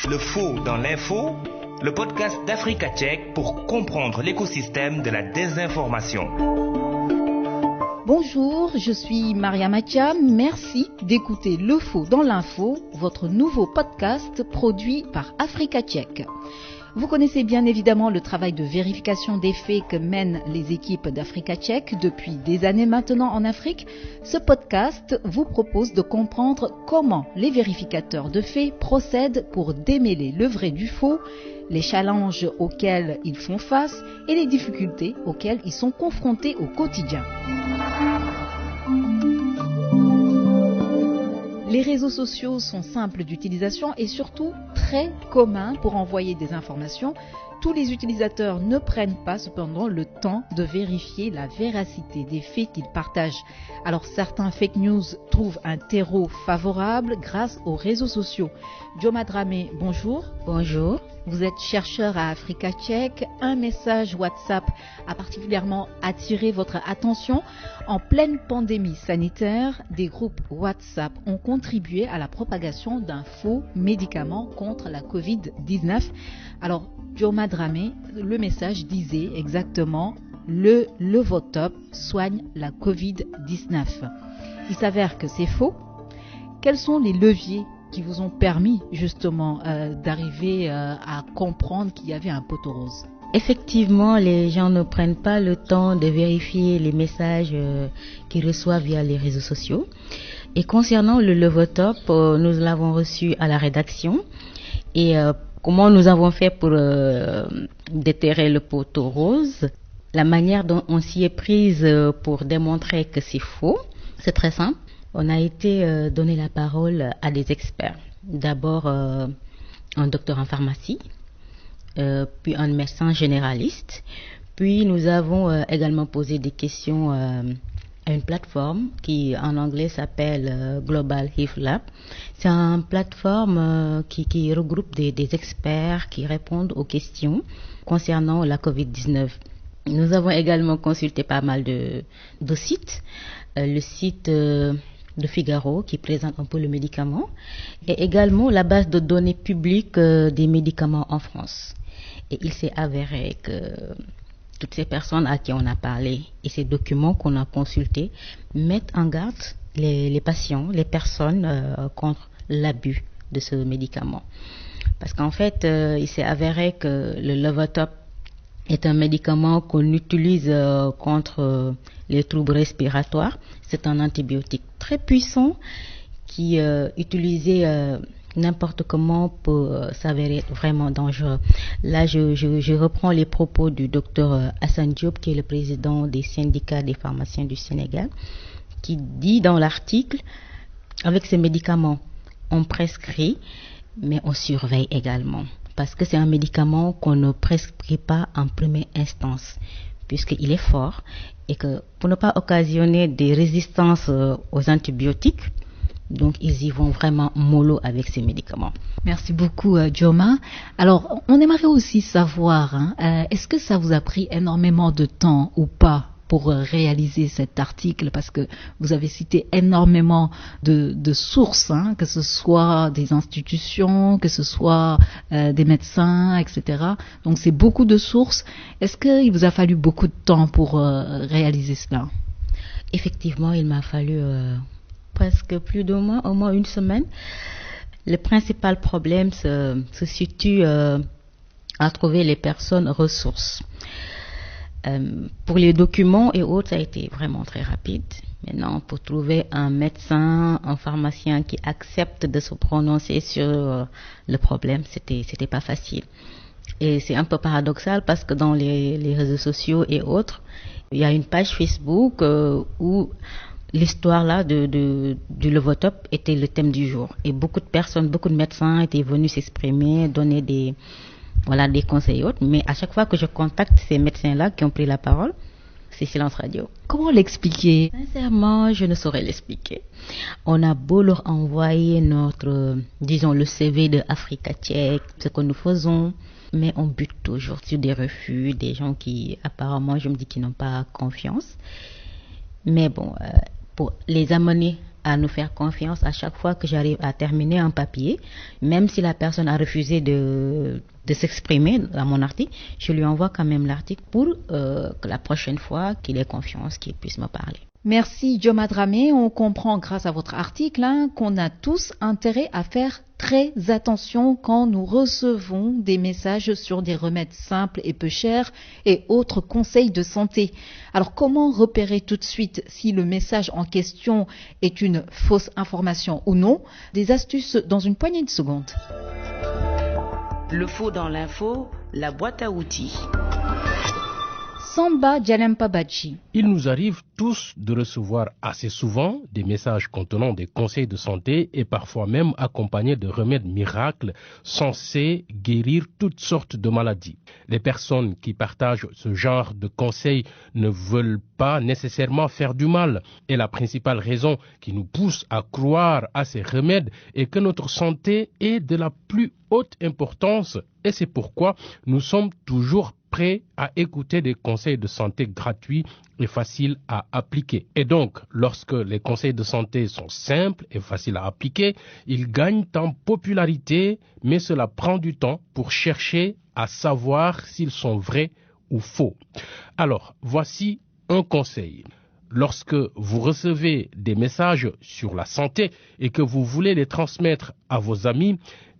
Le faux dans l'info, le podcast d'Africa Tchèque pour comprendre l'écosystème de la désinformation. Bonjour, je suis Maria Mathiam. Merci d'écouter Le Faux dans l'info, votre nouveau podcast produit par Africa Tchèque. Vous connaissez bien évidemment le travail de vérification des faits que mènent les équipes d'Africa Tchèque depuis des années maintenant en Afrique. Ce podcast vous propose de comprendre comment les vérificateurs de faits procèdent pour démêler le vrai du faux, les challenges auxquels ils font face et les difficultés auxquelles ils sont confrontés au quotidien. Les réseaux sociaux sont simples d'utilisation et surtout très communs pour envoyer des informations. Tous les utilisateurs ne prennent pas cependant le temps de vérifier la véracité des faits qu'ils partagent. Alors certains fake news trouvent un terreau favorable grâce aux réseaux sociaux. Dioma Dramé, bonjour. Bonjour. Vous êtes chercheur à Africa Tchèque. Un message WhatsApp a particulièrement attiré votre attention. En pleine pandémie sanitaire, des groupes WhatsApp ont contribué à la propagation d'un faux médicament contre la Covid-19. Alors, Dioma Dramé, le message disait exactement « Le Levotop soigne la Covid-19 ». Il s'avère que c'est faux. Quels sont les leviers qui vous ont permis justement d'arriver à comprendre qu'il y avait un poteau rose? Effectivement, les gens ne prennent pas le temps de vérifier les messages qu'ils reçoivent via les réseaux sociaux. Et concernant le Levotop, nous l'avons reçu à la rédaction. Et comment nous avons fait pour déterrer le poteau rose? La manière dont on s'y est prise pour démontrer que c'est faux, c'est très simple. On a été donné la parole à des experts. D'abord un docteur en pharmacie, puis un médecin généraliste. Puis nous avons également posé des questions à une plateforme qui en anglais s'appelle Global Health Lab. C'est une plateforme qui regroupe des experts qui répondent aux questions concernant la COVID-19. Nous avons également consulté pas mal de sites. Le site de Figaro qui présente un peu le médicament et également la base de données publique des médicaments en France. Et il s'est avéré que toutes ces personnes à qui on a parlé et ces documents qu'on a consultés mettent en garde les patients, les personnes contre l'abus de ce médicament. Parce qu'en fait, il s'est avéré que le Levotop est un médicament qu'on utilise contre les troubles respiratoires. C'est un antibiotique très puissant qui utilisé n'importe comment peut s'avérer vraiment dangereux. Là, je reprends les propos du docteur Hassan Diop, qui est le président des syndicats des pharmaciens du Sénégal, qui dit dans l'article, avec ces médicaments, on prescrit, mais on surveille également. Parce que c'est un médicament qu'on ne prescrit pas en première instance, puisqu'il est fort, et que pour ne pas occasionner des résistances aux antibiotiques, donc ils y vont vraiment mollo avec ces médicaments. Merci beaucoup Dioma. Alors on aimerait aussi savoir, est-ce que ça vous a pris énormément de temps ou pas pour réaliser cet article, parce que vous avez cité énormément de sources, que ce soit des institutions, que ce soit des médecins, etc. Donc c'est beaucoup de sources. Est-ce qu'il vous a fallu beaucoup de temps pour réaliser cela? Effectivement, il m'a fallu presque plus d'un mois, au moins une semaine. Le principal problème se situe à trouver les personnes ressources. Pour les documents et autres, ça a été vraiment très rapide. Maintenant, pour trouver un médecin, un pharmacien qui accepte de se prononcer sur le problème, c'était pas facile. Et c'est un peu paradoxal parce que dans les réseaux sociaux et autres, il y a une page Facebook où l'histoire là du Levotop était le thème du jour. Et beaucoup de personnes, beaucoup de médecins étaient venus s'exprimer, donner des conseils et autres, mais à chaque fois que je contacte ces médecins-là qui ont pris la parole, c'est silence radio. Comment l'expliquer? Sincèrement, je ne saurais l'expliquer. On a beau leur envoyer le CV de Africa Tchèque, ce que nous faisons, mais on bute toujours sur des refus, des gens qui, apparemment, je me dis qu'ils n'ont pas confiance. Mais bon, pour les amener à nous faire confiance à chaque fois que j'arrive à terminer un papier, même si la personne a refusé de s'exprimer dans mon article, je lui envoie quand même l'article pour que la prochaine fois qu'il ait confiance, qu'il puisse me parler. Merci Dioma Dramé. On comprend grâce à votre article qu'on a tous intérêt à faire très attention quand nous recevons des messages sur des remèdes simples et peu chers et autres conseils de santé. Alors comment repérer tout de suite si le message en question est une fausse information ou non? Des astuces dans une poignée de secondes. Le faux dans l'info, la boîte à outils. Samba Djalempa Badji. Il nous arrive tous de recevoir assez souvent des messages contenant des conseils de santé et parfois même accompagnés de remèdes miracles censés guérir toutes sortes de maladies. Les personnes qui partagent ce genre de conseils ne veulent pas nécessairement faire du mal. Et la principale raison qui nous pousse à croire à ces remèdes est que notre santé est de la plus haute importance et c'est pourquoi nous sommes toujours prêts à écouter des conseils de santé gratuits et faciles à appliquer. Et donc, lorsque les conseils de santé sont simples et faciles à appliquer, ils gagnent en popularité, mais cela prend du temps pour chercher à savoir s'ils sont vrais ou faux. Alors, voici un conseil. Lorsque vous recevez des messages sur la santé et que vous voulez les transmettre à vos amis,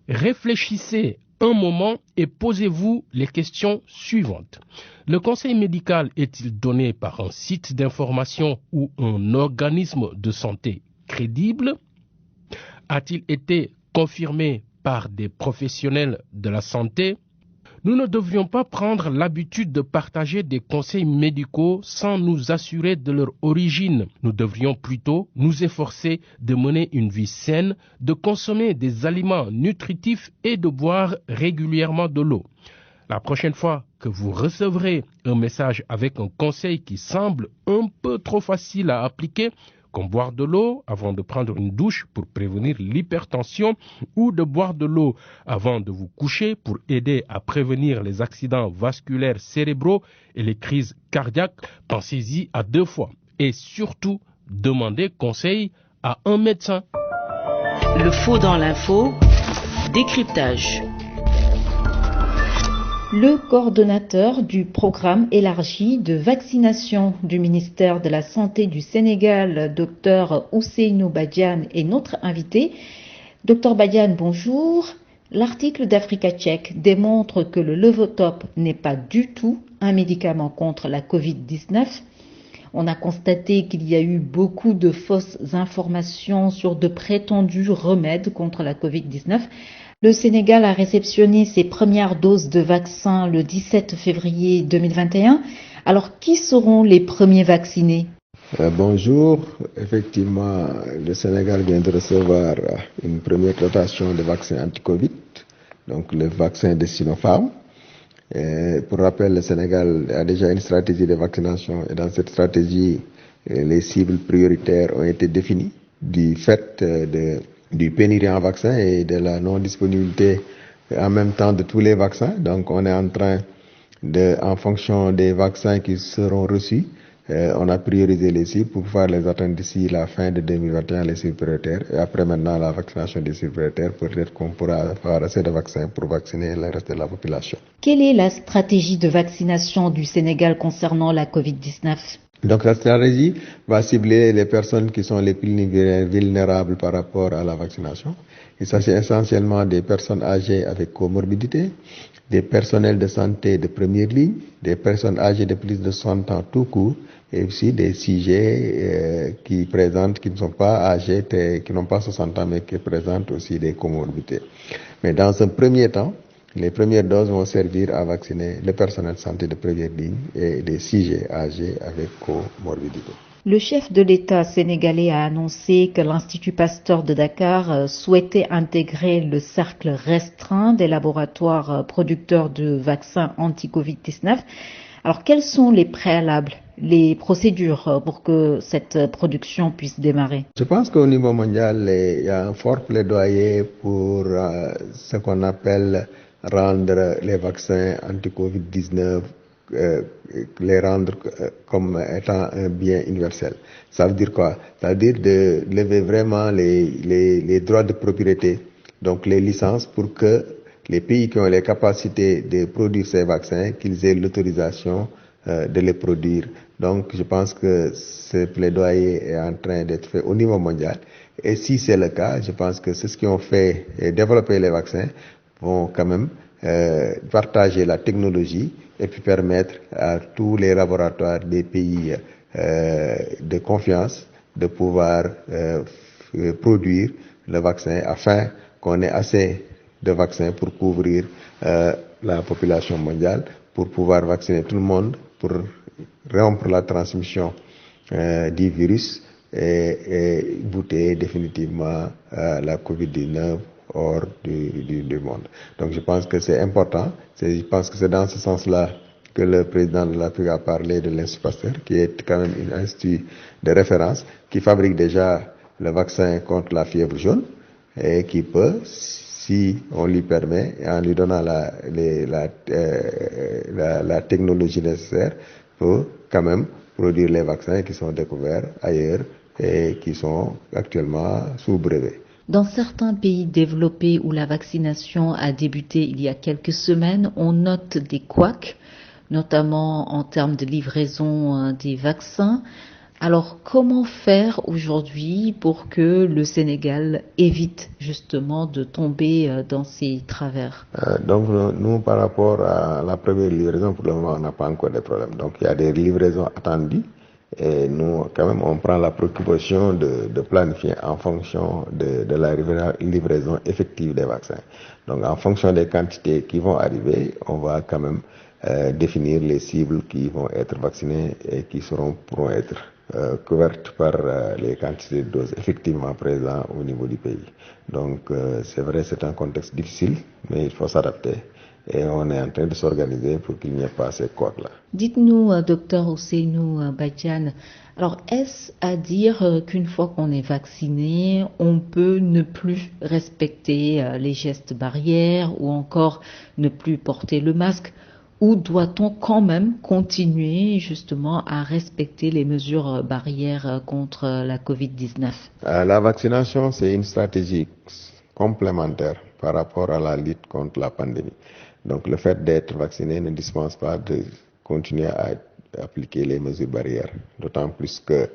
réfléchissez un moment et posez-vous les questions suivantes. Le conseil médical est-il donné par un site d'information ou un organisme de santé crédible? A-t-il été confirmé par des professionnels de la santé? Nous ne devrions pas prendre l'habitude de partager des conseils médicaux sans nous assurer de leur origine. Nous devrions plutôt nous efforcer de mener une vie saine, de consommer des aliments nutritifs et de boire régulièrement de l'eau. La prochaine fois que vous recevrez un message avec un conseil qui semble un peu trop facile à appliquer, comme boire de l'eau avant de prendre une douche pour prévenir l'hypertension ou de boire de l'eau avant de vous coucher pour aider à prévenir les accidents vasculaires cérébraux et les crises cardiaques, pensez-y à 2 fois. Et surtout, demandez conseil à un médecin. Le faux dans l'info, décryptage. Le coordonnateur du programme élargi de vaccination du ministère de la Santé du Sénégal, Dr Ousseynou Badiane, est notre invité. Dr Badiane, bonjour. L'article d'Africa Tchèque démontre que le Levotop n'est pas du tout un médicament contre la Covid-19. On a constaté qu'il y a eu beaucoup de fausses informations sur de prétendus remèdes contre la Covid-19. Le Sénégal a réceptionné ses premières doses de vaccin le 17 février 2021. Alors, qui seront les premiers vaccinés? Bonjour. Effectivement, le Sénégal vient de recevoir une première dotation de vaccins anti-Covid, donc le vaccin de Sinopharm. Pour rappel, le Sénégal a déjà une stratégie de vaccination et dans cette stratégie, les cibles prioritaires ont été définies du fait du pénurie en vaccins et de la non-disponibilité en même temps de tous les vaccins. Donc on est en train en fonction des vaccins qui seront reçus, on a priorisé les cibles pour pouvoir les atteindre d'ici la fin de 2021, les cibles prioritaires. Et après maintenant la vaccination des cibles prioritaires, peut-être qu'on pourra avoir assez de vaccins pour vacciner le reste de la population. Quelle est la stratégie de vaccination du Sénégal concernant la Covid-19? Donc la stratégie va cibler les personnes qui sont les plus vulnérables par rapport à la vaccination. Il s'agit essentiellement des personnes âgées avec comorbidité, des personnels de santé de première ligne, des personnes âgées de plus de 60 ans tout court, et aussi des sujets qui ne sont pas âgés, qui n'ont pas 60 ans, mais qui présentent aussi des comorbidités. Mais dans un premier temps, les premières doses vont servir à vacciner le personnel de santé de première ligne et les sujets âgés avec comorbidité. Le chef de l'État sénégalais a annoncé que l'Institut Pasteur de Dakar souhaitait intégrer le cercle restreint des laboratoires producteurs de vaccins anti-Covid-19. Alors, quels sont les préalables, les procédures pour que cette production puisse démarrer? Je pense qu'au niveau mondial, il y a un fort plaidoyer pour ce qu'on appelle rendre les vaccins anti-Covid-19 les rendre comme étant un bien universel. Ça veut dire quoi? Ça veut dire de lever vraiment les droits de propriété, donc les licences, pour que les pays qui ont les capacités de produire ces vaccins, qu'ils aient l'autorisation de les produire. Donc je pense que ce plaidoyer est en train d'être fait au niveau mondial. Et si c'est le cas, je pense que ceux qui ont fait et développé les vaccins vont quand même partager la technologie et puis permettre à tous les laboratoires des pays de confiance de pouvoir produire le vaccin afin qu'on ait assez de vaccins pour couvrir la population mondiale, pour pouvoir vacciner tout le monde, pour rompre la transmission du virus et bouter définitivement la COVID-19 hors du monde. Donc je pense que c'est important. Je pense que c'est dans ce sens-là que le président de l'Afrique a parlé de l'Institut Pasteur, qui est quand même un institut de référence, qui fabrique déjà le vaccin contre la fièvre jaune et qui peut, si on lui permet, en lui donnant la technologie nécessaire, peut quand même produire les vaccins qui sont découverts ailleurs et qui sont actuellement sous brevet. Dans certains pays développés où la vaccination a débuté il y a quelques semaines, on note des couacs, notamment en termes de livraison des vaccins. Alors, comment faire aujourd'hui pour que le Sénégal évite justement de tomber dans ces travers? Donc, nous, par rapport à la première livraison, pour le moment, on n'a pas encore de problème. Donc, il y a des livraisons attendues. Et nous, quand même, on prend la préoccupation de planifier en fonction de la livraison effective des vaccins. Donc, en fonction des quantités qui vont arriver, on va quand même définir les cibles qui vont être vaccinées et qui pourront être couvertes par les quantités de doses effectivement présentes au niveau du pays. Donc, c'est vrai, c'est un contexte difficile, mais il faut s'adapter. Et on est en train de s'organiser pour qu'il n'y ait pas ces couacs-là. Dites-nous, docteur Ousseynou Badiane, alors est-ce à dire qu'une fois qu'on est vacciné, on peut ne plus respecter les gestes barrières ou encore ne plus porter le masque, ou doit-on quand même continuer justement à respecter les mesures barrières contre la Covid-19? La vaccination, c'est une stratégie complémentaire par rapport à la lutte contre la pandémie. Donc le fait d'être vacciné ne dispense pas de continuer à appliquer les mesures barrières. D'autant plus que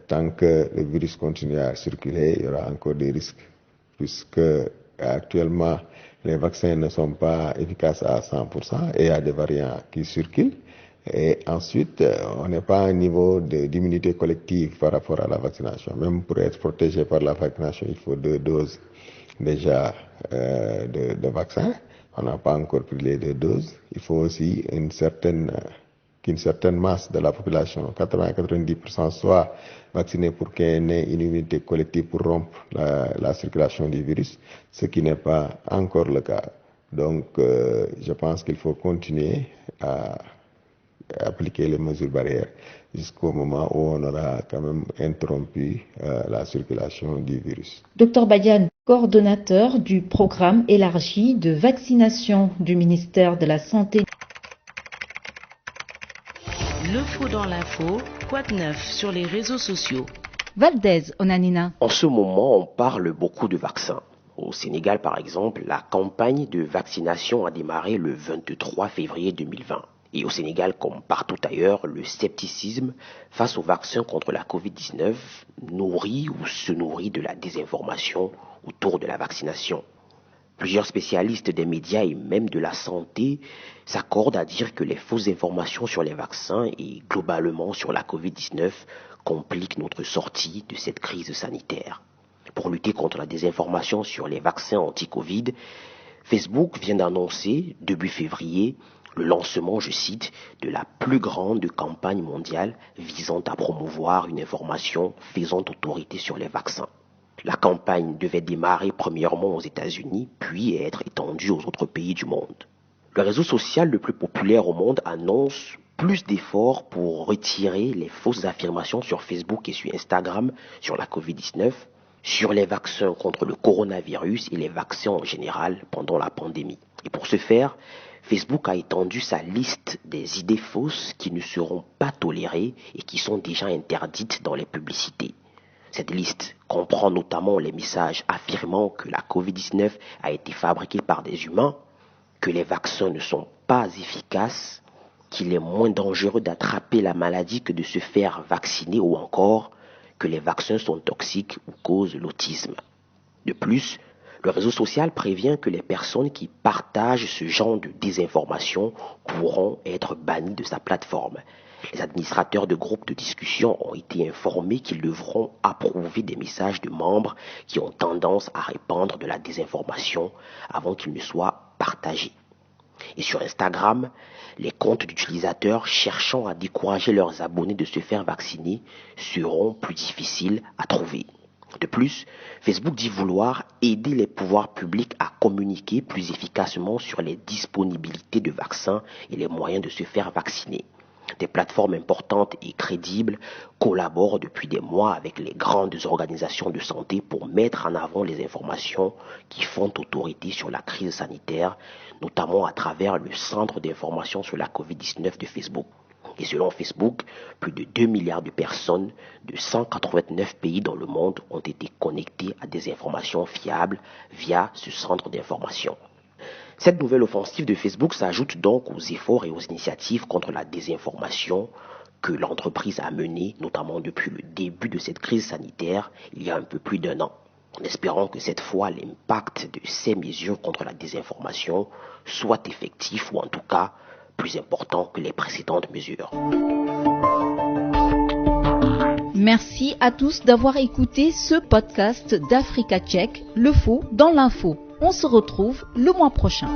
tant que le virus continue à circuler, il y aura encore des risques. Puisque actuellement, les vaccins ne sont pas efficaces à 100% et il y a des variants qui circulent. Et ensuite, on n'est pas à un niveau d'immunité collective par rapport à la vaccination. Même pour être protégé par la vaccination, il faut 2 doses déjà de vaccin. On n'a pas encore pris les 2 doses. Il faut aussi qu'une certaine masse de la population, 80-90%, soit vaccinée pour qu'il y ait une immunité collective pour rompre la circulation du virus, ce qui n'est pas encore le cas. Donc, je pense qu'il faut continuer à appliquer les mesures barrières jusqu'au moment où on aura quand même interrompu la circulation du virus. Docteur Badiane, coordonnateur du programme élargi de vaccination du ministère de la Santé. Le faux dans l'info, quoi de neuf sur les réseaux sociaux? Valdez Onanina. En ce moment, on parle beaucoup de vaccins. Au Sénégal, par exemple, la campagne de vaccination a démarré le 23 février 2020. Et au Sénégal, comme partout ailleurs, le scepticisme face aux vaccins contre la Covid-19 nourrit ou se nourrit de la désinformation autour de la vaccination. Plusieurs spécialistes des médias et même de la santé s'accordent à dire que les fausses informations sur les vaccins et globalement sur la Covid-19 compliquent notre sortie de cette crise sanitaire. Pour lutter contre la désinformation sur les vaccins anti-Covid, Facebook vient d'annoncer, début février, le lancement, je cite, de la plus grande campagne mondiale visant à promouvoir une information faisant autorité sur les vaccins. La campagne devait démarrer premièrement aux États-Unis, puis être étendue aux autres pays du monde. Le réseau social le plus populaire au monde annonce plus d'efforts pour retirer les fausses affirmations sur Facebook et sur Instagram sur la Covid-19, sur les vaccins contre le coronavirus et les vaccins en général pendant la pandémie. Et pour ce faire, Facebook a étendu sa liste des idées fausses qui ne seront pas tolérées et qui sont déjà interdites dans les publicités. Cette liste comprend notamment les messages affirmant que la COVID-19 a été fabriquée par des humains, que les vaccins ne sont pas efficaces, qu'il est moins dangereux d'attraper la maladie que de se faire vacciner ou encore que les vaccins sont toxiques ou causent l'autisme. De plus, le réseau social prévient que les personnes qui partagent ce genre de désinformation pourront être bannies de sa plateforme. Les administrateurs de groupes de discussion ont été informés qu'ils devront approuver des messages de membres qui ont tendance à répandre de la désinformation avant qu'ils ne soient partagés. Et sur Instagram, les comptes d'utilisateurs cherchant à décourager leurs abonnés de se faire vacciner seront plus difficiles à trouver. De plus, Facebook dit vouloir aider les pouvoirs publics à communiquer plus efficacement sur les disponibilités de vaccins et les moyens de se faire vacciner. Des plateformes importantes et crédibles collaborent depuis des mois avec les grandes organisations de santé pour mettre en avant les informations qui font autorité sur la crise sanitaire, notamment à travers le Centre d'information sur la COVID-19 de Facebook. Et selon Facebook, plus de 2 milliards de personnes de 189 pays dans le monde ont été connectées à des informations fiables via ce centre d'information. Cette nouvelle offensive de Facebook s'ajoute donc aux efforts et aux initiatives contre la désinformation que l'entreprise a menées, notamment depuis le début de cette crise sanitaire, il y a un peu plus d'1 an. En espérant que cette fois, l'impact de ces mesures contre la désinformation soit effectif ou en tout cas plus important que les précédentes mesures. Merci à tous d'avoir écouté ce podcast d'Africa Check, le faux dans l'info. On se retrouve le mois prochain.